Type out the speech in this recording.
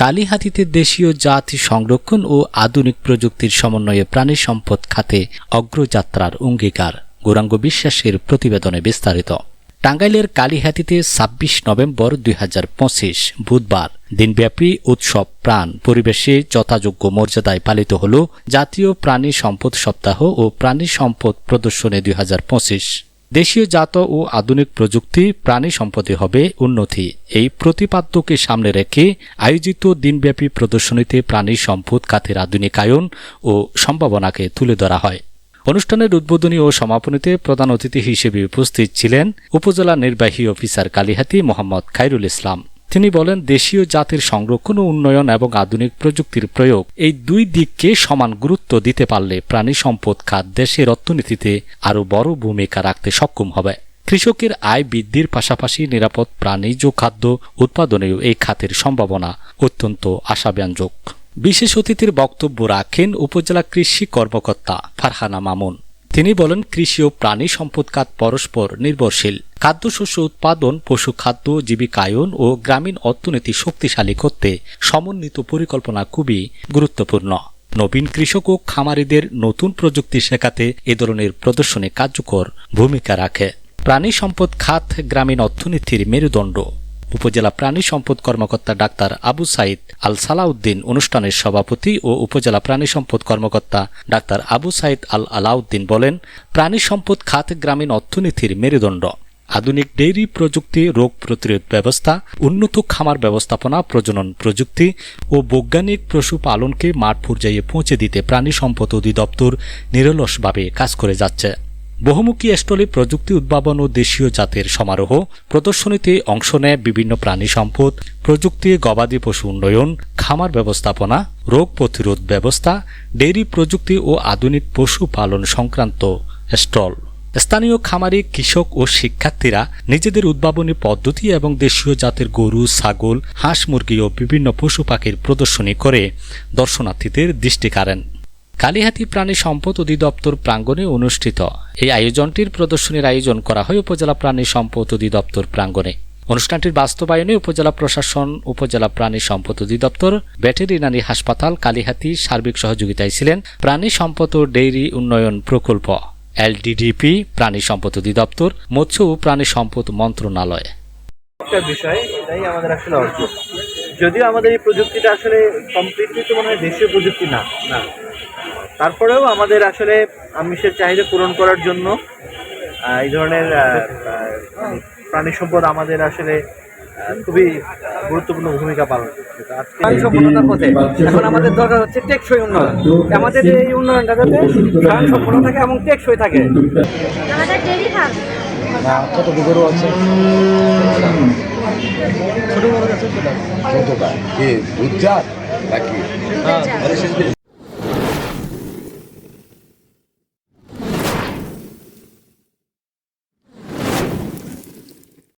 কালিহাতীতে দেশীয় জাতি সংরক্ষণ ও আধুনিক প্রযুক্তির সমন্বয়ে প্রাণী সম্পদ খাতে অগ্রযাত্রার অঙ্গীকার গৌরাঙ্গ বিশ্বাসের প্রতিবেদনে বিস্তারিত। টাঙ্গাইলের কালিহাতীতে ২৬ নভেম্বর ২০২৫ বুধবার দিনব্যাপী উৎসব প্রাণ পরিবেশে যথাযোগ্য মর্যাদায় পালিত হল জাতীয় প্রাণী সম্পদ সপ্তাহ ও প্রাণী সম্পদ প্রদর্শনী ২০২৫। দেশীয় জাত ও আধুনিক প্রযুক্তি প্রাণী সম্পদে হবে উন্নতি, এই প্রতিপাদ্যকে সামনে রেখে আয়োজিত দিনব্যাপী প্রদর্শনীতে প্রাণী সম্পদ খাতের আধুনিকায়ন ও সম্ভাবনাকে তুলে ধরা হয়। অনুষ্ঠানের উদ্বোধনী ও সমাপনীতে প্রধান অতিথি হিসেবে উপস্থিত ছিলেন উপজেলা নির্বাহী অফিসার কালিহাতী মোহাম্মদ খায়রুল ইসলাম। তিনি বলেন, দেশীয় জাতির সংরক্ষণ ও উন্নয়ন এবং আধুনিক প্রযুক্তির প্রয়োগ এই দুই দিককে সমান গুরুত্ব দিতে পারলে প্রাণী সম্পদ খাত দেশের অর্থনীতিতে আরও বড় ভূমিকা রাখতে সক্ষম হবে। কৃষকের আয় বৃদ্ধির পাশাপাশি নিরাপদ প্রাণীজ খাদ্য উৎপাদনেও এই খাতের সম্ভাবনা অত্যন্ত আশাব্যঞ্জক। বিশেষ অতিথির বক্তব্য রাখেন উপজেলা কৃষি কর্মকর্তা ফারহানা মামুন। তিনি বলেন, কৃষি ও প্রাণী সম্পদ খাত পরস্পর নির্ভরশীল। খাদ্যশস্য উৎপাদন, পশু খাদ্য, জীবিকায়ন ও গ্রামীণ অর্থনীতি শক্তিশালী করতে সমন্বিত পরিকল্পনা খুবই গুরুত্বপূর্ণ। নবীন কৃষক ও খামারিদের নতুন প্রযুক্তি শেখাতে এ ধরনের প্রদর্শনী কার্যকর ভূমিকা রাখে। প্রাণী সম্পদ খাত গ্রামীণ অর্থনীতির মেরুদণ্ড। উপজেলা প্রাণী সম্পদ কর্মকর্তা ডাক্তার আবু সাইদ আল সালাউদ্দিন অনুষ্ঠানের সভাপতি ও উপজেলা প্রাণী সম্পদ কর্মকর্তা ডাক্তার আবু সাইদ আল আলাউদ্দিন বলেন, প্রাণী সম্পদ খাত গ্রামীণ অর্থনীতির মেরুদণ্ড। আধুনিক ডেইরি প্রযুক্তি, রোগ প্রতিরোধ ব্যবস্থা, উন্নত খামার ব্যবস্থাপনা, প্রজনন প্রযুক্তি ও বৈজ্ঞানিক পশুপালনকে মাঠ পর্যায়ে পৌঁছে দিতে প্রাণী সম্পদ অধিদপ্তর নিরলসভাবে কাজ করে যাচ্ছে। বহুমুখী স্টলে প্রযুক্তি উদ্ভাবন ও দেশীয় জাতের সমারোহ প্রদর্শনীতে অংশ নেয় বিভিন্ন প্রাণী সম্পদ প্রযুক্তি, গবাদি পশু উন্নয়ন, খামার ব্যবস্থাপনা, রোগ প্রতিরোধ ব্যবস্থা, ডেইরি প্রযুক্তি ও আধুনিক পশুপালন সংক্রান্ত স্টল। স্থানীয় খামারি, কৃষক ও শিক্ষার্থীরা নিজেদের উদ্ভাবনী পদ্ধতি এবং দেশীয় জাতের গরু, ছাগল, হাঁস, মুরগি ও বিভিন্ন পশু পাখির প্রদর্শনী করে দর্শনার্থীদের দৃষ্টি কাড়েন। কালিহাতী প্রাণী সম্পদ অধিদপ্তর প্রাঙ্গণে অনুষ্ঠিত এই আয়োজনটির প্রদর্শনীর আয়োজন করা হয় উপজেলা প্রাণী সম্পদ অধিদপ্তর প্রাঙ্গণে। অনুষ্ঠানটির বাস্তবায়নে উপজেলা প্রশাসন, উপজেলা প্রাণী সম্পদ অধিদপ্তর, ভেটেরিনারি হাসপাতাল কালিহাতী সার্বিক সহযোগিতায় ছিলেন প্রাণী সম্পদ ও ডেইরি উন্নয়ন প্রকল্প, এলডিডিপি, প্রাণী সম্পদ অধিদপ্তর, মৎস্য ও প্রাণী সম্পদ মন্ত্রণালয়। একটা বিষয়, এটাই আমাদের আসলে অর্থ। যদিও আমাদের এই প্রযুক্তিটা আসলে কমপ্লিটলি তো মনে হয় দেশীয় প্রযুক্তি না, তারপরেও আমাদের আসলে আমিষের চাহিদা পূরণ করার জন্য এই ধরনের প্রাণী সম্পদ আমাদের আসলে খুবই গুরুত্বপূর্ণ ভূমিকা পালন করছে। প্রাণী সম্পদতার পথে এখন আমাদের দরকার হচ্ছে টেকসই উন্নয়ন। আমাদের এই উন্নয়নটা যাতে প্রাণ সম্পন্ন থাকে এবং টেকসই থাকে। আমাদের ডেইরি ফার্ম কত গরু আছে? ছোট বড় আছে, কি দুধ জাত নাকি?